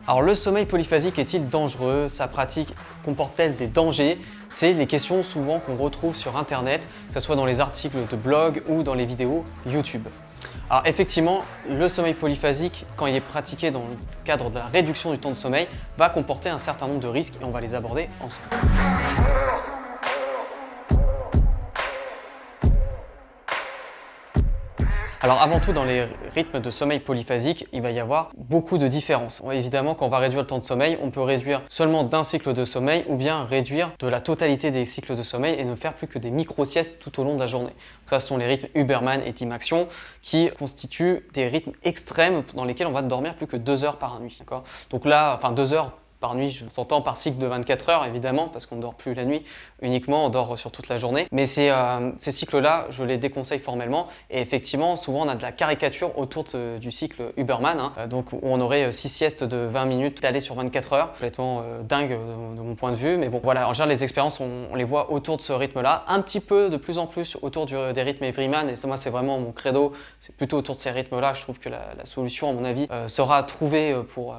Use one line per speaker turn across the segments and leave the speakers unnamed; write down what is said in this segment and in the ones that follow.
Alors le sommeil polyphasique est-il dangereux? Sa pratique comporte-t-elle des dangers? C'est les questions souvent qu'on retrouve sur internet, que ce soit dans les articles de blog ou dans les vidéos YouTube. Alors effectivement, le sommeil polyphasique, quand il est pratiqué dans le cadre de la réduction du temps de sommeil, va comporter un certain nombre de risques et on va les aborder ensemble. Alors avant tout, dans les rythmes de sommeil polyphasique, il va y avoir beaucoup de différences. Évidemment, quand on va réduire le temps de sommeil, on peut réduire seulement d'un cycle de sommeil ou bien réduire de la totalité des cycles de sommeil et ne faire plus que des micro-siestes tout au long de la journée. Donc ça, ce sont les rythmes Huberman et Team Action qui constituent des rythmes extrêmes dans lesquels on va dormir plus que 2 heures par nuit. Donc là, enfin 2 heures par nuit, je s'entends par cycle de 24 heures évidemment, parce qu'on ne dort plus la nuit uniquement, on dort sur toute la journée. Mais ces cycles-là, je les déconseille formellement. Et effectivement, souvent on a de la caricature autour du cycle Huberman, donc où on aurait 6 siestes de 20 minutes étalées sur 24 heures. Complètement dingue de mon point de vue. Mais bon, voilà, en général, les expériences, on les voit autour de ce rythme-là. Un petit peu, de plus en plus, autour des rythmes Everyman. Et moi, c'est vraiment mon credo. C'est plutôt autour de ces rythmes-là. Je trouve que la solution, à mon avis, sera trouvée pour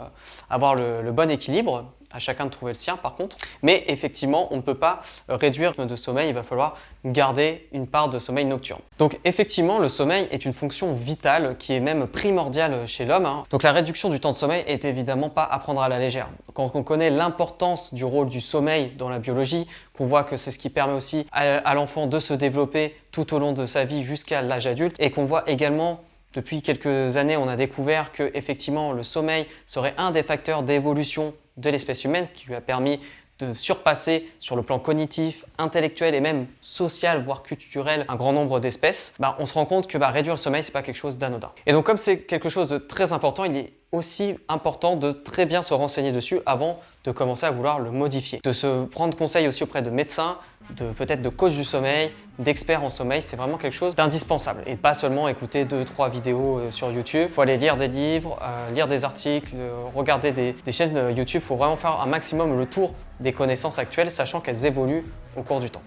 avoir le bon équilibre. À chacun de trouver le sien par contre, mais effectivement on ne peut pas réduire le rythme de sommeil, il va falloir garder une part de sommeil nocturne. Donc effectivement le sommeil est une fonction vitale qui est même primordiale chez l'homme. Donc la réduction du temps de sommeil est évidemment pas à prendre à la légère. Quand on connaît l'importance du rôle du sommeil dans la biologie, qu'on voit que c'est ce qui permet aussi à l'enfant de se développer tout au long de sa vie jusqu'à l'âge adulte, et qu'on voit également depuis quelques années, on a découvert que effectivement le sommeil serait un des facteurs d'évolution de l'espèce humaine, ce qui lui a permis de surpasser sur le plan cognitif, intellectuel et même social, voire culturel, un grand nombre d'espèces. On se rend compte que réduire le sommeil, c'est pas quelque chose d'anodin. Et donc comme c'est quelque chose de très important, il est aussi important de très bien se renseigner dessus avant de commencer à vouloir le modifier. De se prendre conseil aussi auprès de médecins, peut-être de coachs du sommeil, d'experts en sommeil, c'est vraiment quelque chose d'indispensable. Et pas seulement écouter 2-3 vidéos sur YouTube. Il faut aller lire des livres, lire des articles, regarder des chaînes YouTube. Il faut vraiment faire un maximum le tour des connaissances actuelles, sachant qu'elles évoluent au cours du temps.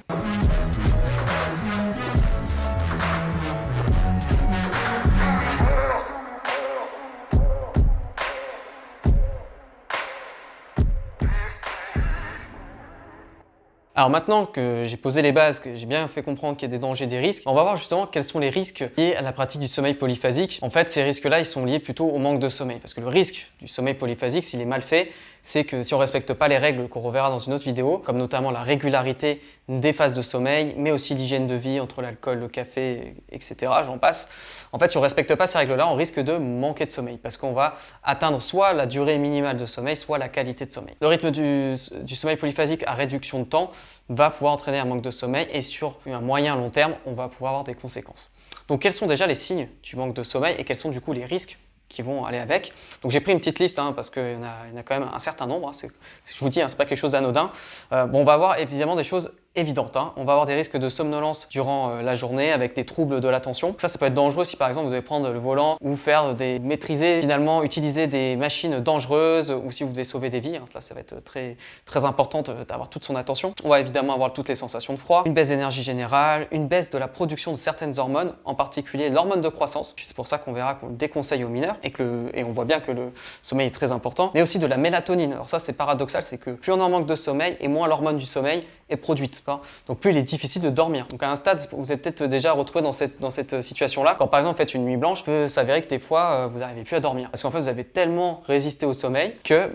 Alors maintenant que j'ai posé les bases, que j'ai bien fait comprendre qu'il y a des dangers et des risques, on va voir justement quels sont les risques liés à la pratique du sommeil polyphasique. En fait, ces risques-là, ils sont liés plutôt au manque de sommeil. Parce que le risque du sommeil polyphasique, s'il est mal fait, c'est que si on ne respecte pas les règles qu'on reverra dans une autre vidéo, comme notamment la régularité des phases de sommeil, mais aussi l'hygiène de vie entre l'alcool, le café, etc., j'en passe. En fait, si on ne respecte pas ces règles-là, on risque de manquer de sommeil parce qu'on va atteindre soit la durée minimale de sommeil, soit la qualité de sommeil. Le rythme du sommeil polyphasique à réduction de temps va pouvoir entraîner un manque de sommeil et sur un moyen long terme, on va pouvoir avoir des conséquences. Donc quels sont déjà les signes du manque de sommeil et quels sont du coup les risques qui vont aller avec. Donc j'ai pris une petite liste parce qu'il y en a quand même un certain nombre. Je vous dis, c'est pas quelque chose d'anodin. On va avoir évidemment des choses évidentes. On va avoir des risques de somnolence durant la journée avec des troubles de l'attention. Ça peut être dangereux si par exemple vous devez prendre le volant ou finalement utiliser des machines dangereuses ou si vous devez sauver des vies. Là, ça va être très, très important d'avoir toute son attention. On va évidemment avoir toutes les sensations de froid, une baisse d'énergie générale, une baisse de la production de certaines hormones, en particulier l'hormone de croissance. C'est pour ça qu'on verra qu'on le déconseille aux mineurs et on voit bien que le sommeil est très important, mais aussi de la mélatonine. Alors ça, c'est paradoxal, c'est que plus on en manque de sommeil et moins l'hormone du sommeil est produite. Donc plus il est difficile de dormir. Donc à un stade, vous êtes peut-être déjà retrouvé dans cette situation-là. Quand par exemple vous faites une nuit blanche, il peut s'avérer que des fois vous n'arrivez plus à dormir. Parce qu'en fait vous avez tellement résisté au sommeil que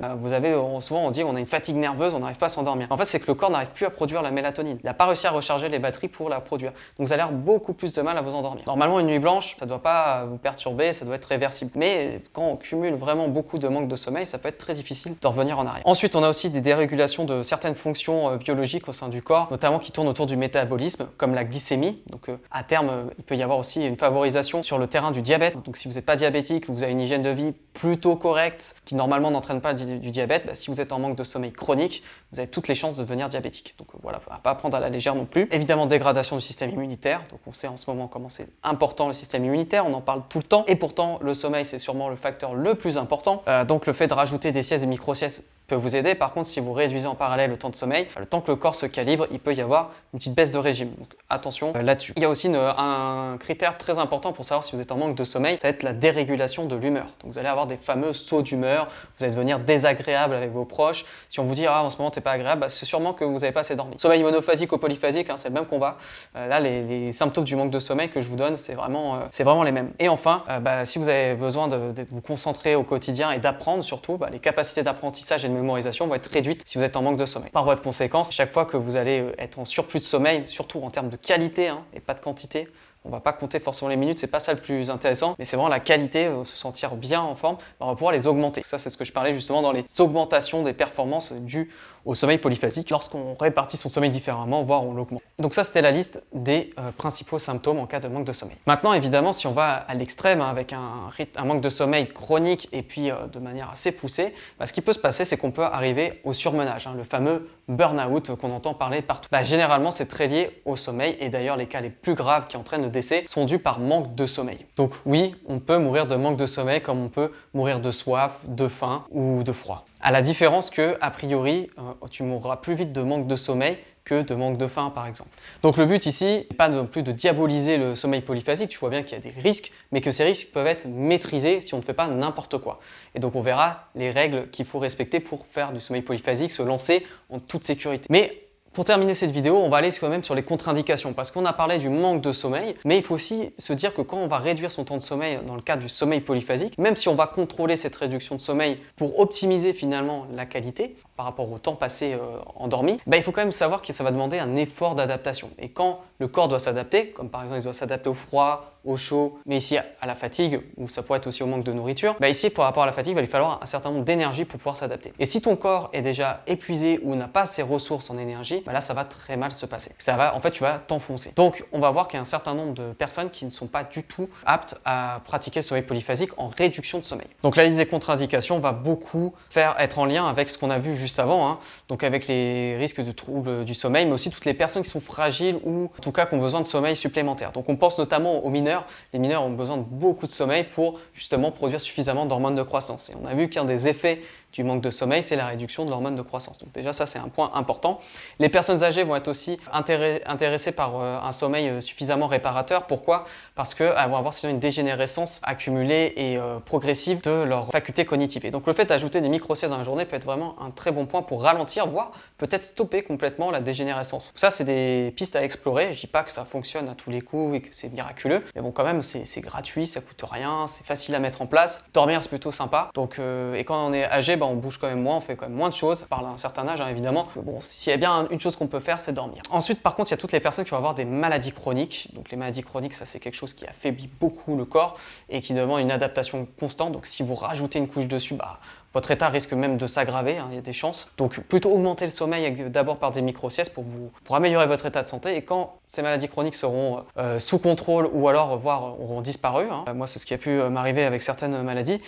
souvent on dit on a une fatigue nerveuse, on n'arrive pas à s'endormir. En fait c'est que le corps n'arrive plus à produire la mélatonine. Il n'a pas réussi à recharger les batteries pour la produire. Donc vous allez avoir beaucoup plus de mal à vous endormir. Normalement une nuit blanche, ça ne doit pas vous perturber, ça doit être réversible. Mais quand on cumule vraiment beaucoup de manque de sommeil, ça peut être très difficile de revenir en arrière. Ensuite on a aussi des dérégulations de certaines fonctions biologiques au sein du corps, notamment qui tournent autour du métabolisme, comme la glycémie. Donc à terme, il peut y avoir aussi une favorisation sur le terrain du diabète. Donc si vous n'êtes pas diabétique, vous avez une hygiène de vie plutôt correcte, qui normalement n'entraîne pas du diabète, si vous êtes en manque de sommeil chronique, vous avez toutes les chances de devenir diabétique. Donc voilà, il ne faut pas prendre à la légère non plus. Évidemment, dégradation du système immunitaire. Donc on sait en ce moment comment c'est important le système immunitaire, on en parle tout le temps. Et pourtant, le sommeil, c'est sûrement le facteur le plus important. Donc le fait de rajouter des siestes, des micro-siestes peut vous aider. Par contre, si vous réduisez en parallèle le temps de sommeil, le temps que le corps se calibre, il peut y avoir une petite baisse de régime. Donc attention là-dessus. Il y a aussi un critère très important pour savoir si vous êtes en manque de sommeil, ça va être la dérégulation de l'humeur. Donc vous allez avoir des fameux sauts d'humeur, vous allez devenir désagréable avec vos proches. Si on vous dit en ce moment t'es pas agréable, c'est sûrement que vous n'avez pas assez dormi. Sommeil monophasique ou polyphasique, c'est le même combat. Là, les symptômes du manque de sommeil que je vous donne, c'est vraiment les mêmes. Et enfin, si vous avez besoin de vous concentrer au quotidien et d'apprendre surtout, les capacités d'apprentissage et de mémorisation vont être réduites si vous êtes en manque de sommeil. Par voie de conséquence, chaque fois que vous allez être en surplus de sommeil, surtout en termes de qualité et pas de quantité, on va pas compter forcément les minutes, c'est pas ça le plus intéressant, mais c'est vraiment la qualité, se sentir bien en forme, on va pouvoir les augmenter. Ça, c'est ce que je parlais justement dans les augmentations des performances dues au sommeil polyphasique. Lorsqu'on répartit son sommeil différemment, voire on l'augmente. Donc ça, c'était la liste des principaux symptômes en cas de manque de sommeil. Maintenant, évidemment, si on va à l'extrême avec un manque de sommeil chronique et puis de manière assez poussée, ce qui peut se passer, c'est qu'on peut arriver au surmenage, le fameux burn-out qu'on entend parler partout. Généralement, c'est très lié au sommeil et d'ailleurs, les cas les plus graves qui entraînent le décès sont dus par manque de sommeil. Donc oui, on peut mourir de manque de sommeil comme on peut mourir de soif, de faim ou de froid. À la différence que, a priori, tu mourras plus vite de manque de sommeil que de manque de faim, par exemple. Donc le but ici n'est pas non plus de diaboliser le sommeil polyphasique, tu vois bien qu'il y a des risques, mais que ces risques peuvent être maîtrisés si on ne fait pas n'importe quoi. Et donc on verra les règles qu'il faut respecter pour faire du sommeil polyphasique, se lancer en toute sécurité. Mais pour terminer cette vidéo, on va aller quand même sur les contre-indications parce qu'on a parlé du manque de sommeil, mais il faut aussi se dire que quand on va réduire son temps de sommeil dans le cadre du sommeil polyphasique, même si on va contrôler cette réduction de sommeil pour optimiser finalement la qualité par rapport au temps passé endormi, il faut quand même savoir que ça va demander un effort d'adaptation. Et quand le corps doit s'adapter, comme par exemple il doit s'adapter au froid, au chaud, mais ici à la fatigue, ou ça pourrait être aussi au manque de nourriture, ici par rapport à la fatigue, il va lui falloir un certain nombre d'énergie pour pouvoir s'adapter. Et si ton corps est déjà épuisé ou n'a pas ses ressources en énergie, là ça va très mal se passer. En fait tu vas t'enfoncer. Donc on va voir qu'il y a un certain nombre de personnes qui ne sont pas du tout aptes à pratiquer le sommeil polyphasique en réduction de sommeil. Donc la liste des contre-indications va beaucoup être en lien avec ce qu'on a vu juste avant, donc avec les risques de troubles du sommeil, mais aussi toutes les personnes qui sont fragiles ou en tout cas qui ont besoin de sommeil supplémentaire. Donc on pense notamment aux mineurs. Les mineurs ont besoin de beaucoup de sommeil pour justement produire suffisamment d'hormones de croissance. Et on a vu qu'un des effets du manque de sommeil, c'est la réduction de l'hormone de croissance. Donc déjà, ça, c'est un point important. Les personnes âgées vont être aussi intéressées par un sommeil suffisamment réparateur. Pourquoi? Parce qu'elles vont avoir sinon une dégénérescence accumulée et progressive de leurs facultés cognitives. Et donc le fait d'ajouter des micro-siestes dans la journée peut être vraiment un très bon point pour ralentir, voire peut-être stopper complètement la dégénérescence. Ça, c'est des pistes à explorer. Je dis pas que ça fonctionne à tous les coups et que c'est miraculeux, mais bon, quand même, c'est gratuit, ça coûte rien, c'est facile à mettre en place. Dormir, c'est plutôt sympa. Donc, et quand on est âgé, on bouge quand même moins, on fait quand même moins de choses, par un certain âge évidemment. Bon, s'il y a bien une chose qu'on peut faire, c'est dormir. Ensuite, par contre, il y a toutes les personnes qui vont avoir des maladies chroniques. Donc les maladies chroniques, ça c'est quelque chose qui affaiblit beaucoup le corps et qui demande une adaptation constante. Donc si vous rajoutez une couche dessus, votre état risque même de s'aggraver, il y a des chances. Donc plutôt augmenter le sommeil d'abord par des micro-siestes pour améliorer votre état de santé. Et quand ces maladies chroniques seront sous contrôle ou alors voire auront disparu, moi c'est ce qui a pu m'arriver avec certaines maladies,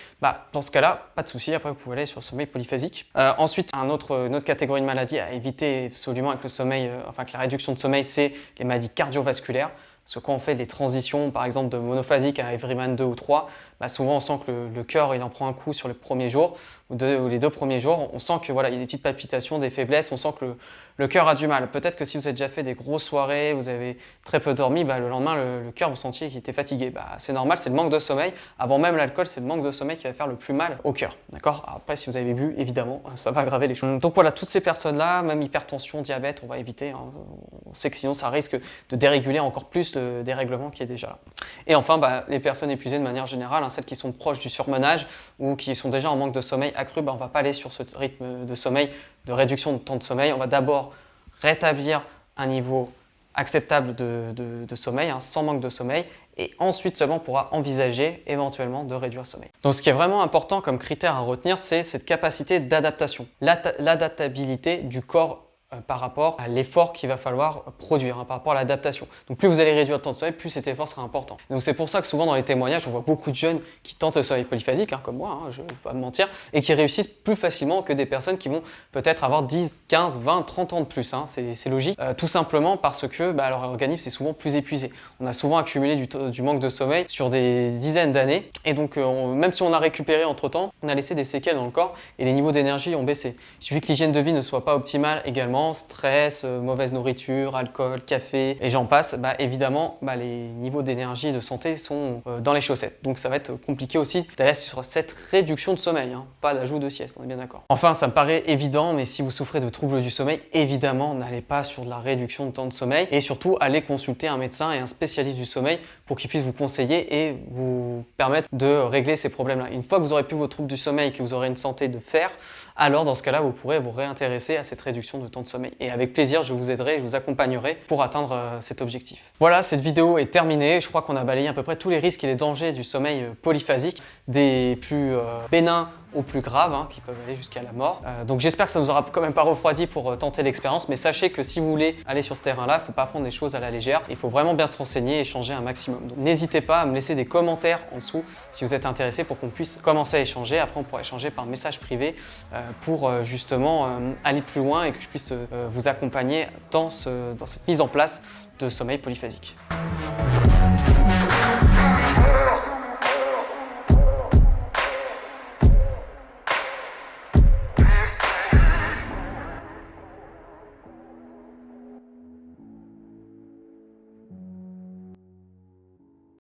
dans ce cas-là, pas de souci, après vous pouvez aller sur le sommeil polyphasique. Ensuite, une autre catégorie de maladies à éviter absolument avec le sommeil, avec la réduction de sommeil, c'est les maladies cardiovasculaires. Parce que quand on fait des transitions, par exemple de monophasique à Everyman 2 ou 3, souvent on sent que le cœur il en prend un coup sur les premiers jours ou les 2 premiers jours. On sent que il y a des petites palpitations, des faiblesses, on sent que le cœur a du mal. Peut-être que si vous avez déjà fait des grosses soirées, vous avez très peu dormi, le lendemain le cœur vous sentiez qu'il était fatigué. C'est normal, c'est le manque de sommeil. Avant même l'alcool, c'est le manque de sommeil qui va faire le plus mal au cœur. D'accord? Après, si vous avez bu, évidemment, ça va aggraver les choses. Donc voilà, toutes ces personnes-là, même hypertension, diabète, on va éviter. On sait que sinon ça risque de déréguler encore plus le dérèglement qui est déjà là. Et enfin, les personnes épuisées de manière générale, celles qui sont proches du surmenage ou qui sont déjà en manque de sommeil accru, on ne va pas aller sur ce rythme de sommeil, de réduction de temps de sommeil. On va d'abord rétablir un niveau acceptable de sommeil, sans manque de sommeil, et ensuite seulement on pourra envisager éventuellement de réduire le sommeil. Donc ce qui est vraiment important comme critère à retenir, c'est cette capacité d'adaptation, l'adaptabilité du corps par rapport à l'effort qu'il va falloir produire, par rapport à l'adaptation. Donc plus vous allez réduire le temps de sommeil, plus cet effort sera important. Donc c'est pour ça que souvent dans les témoignages, on voit beaucoup de jeunes qui tentent le sommeil polyphasique, comme moi, je ne vais pas me mentir, et qui réussissent plus facilement que des personnes qui vont peut-être avoir 10, 15, 20, 30 ans de plus. C'est logique, tout simplement parce que leur organisme est souvent plus épuisé. On a souvent accumulé du manque de sommeil sur des dizaines d'années, et donc même si on a récupéré entre-temps, on a laissé des séquelles dans le corps et les niveaux d'énergie ont baissé. Il suffit que l'hygiène de vie ne soit pas optimale également, stress, mauvaise nourriture, alcool, café, et j'en passe, évidemment, les niveaux d'énergie et de santé sont dans les chaussettes. Donc ça va être compliqué aussi d'aller sur cette réduction de sommeil, pas d'ajout de sieste, on est bien d'accord. Enfin, ça me paraît évident, mais si vous souffrez de troubles du sommeil, évidemment, n'allez pas sur de la réduction de temps de sommeil et surtout, allez consulter un médecin et un spécialiste du sommeil pour qu'il puisse vous conseiller et vous permettre de régler ces problèmes-là. Une fois que vous aurez plus vos troubles du sommeil, que vous aurez une santé de fer, alors dans ce cas-là, vous pourrez vous réintéresser à cette réduction de temps de sommeil. Et avec plaisir, je vous aiderai, je vous accompagnerai pour atteindre cet objectif. Voilà, cette vidéo est terminée. Je crois qu'on a balayé à peu près tous les risques et les dangers du sommeil polyphasique, des plus bénins aux plus graves, qui peuvent aller jusqu'à la mort. Donc j'espère que ça ne vous aura quand même pas refroidi pour tenter l'expérience, mais sachez que si vous voulez aller sur ce terrain-là, il ne faut pas prendre les choses à la légère. Il faut vraiment bien se renseigner et échanger un maximum. Donc n'hésitez pas à me laisser des commentaires en dessous si vous êtes intéressé pour qu'on puisse commencer à échanger. Après, on pourra échanger par message privé pour justement aller plus loin et que je puisse vous accompagner dans cette mise en place de sommeil polyphasique.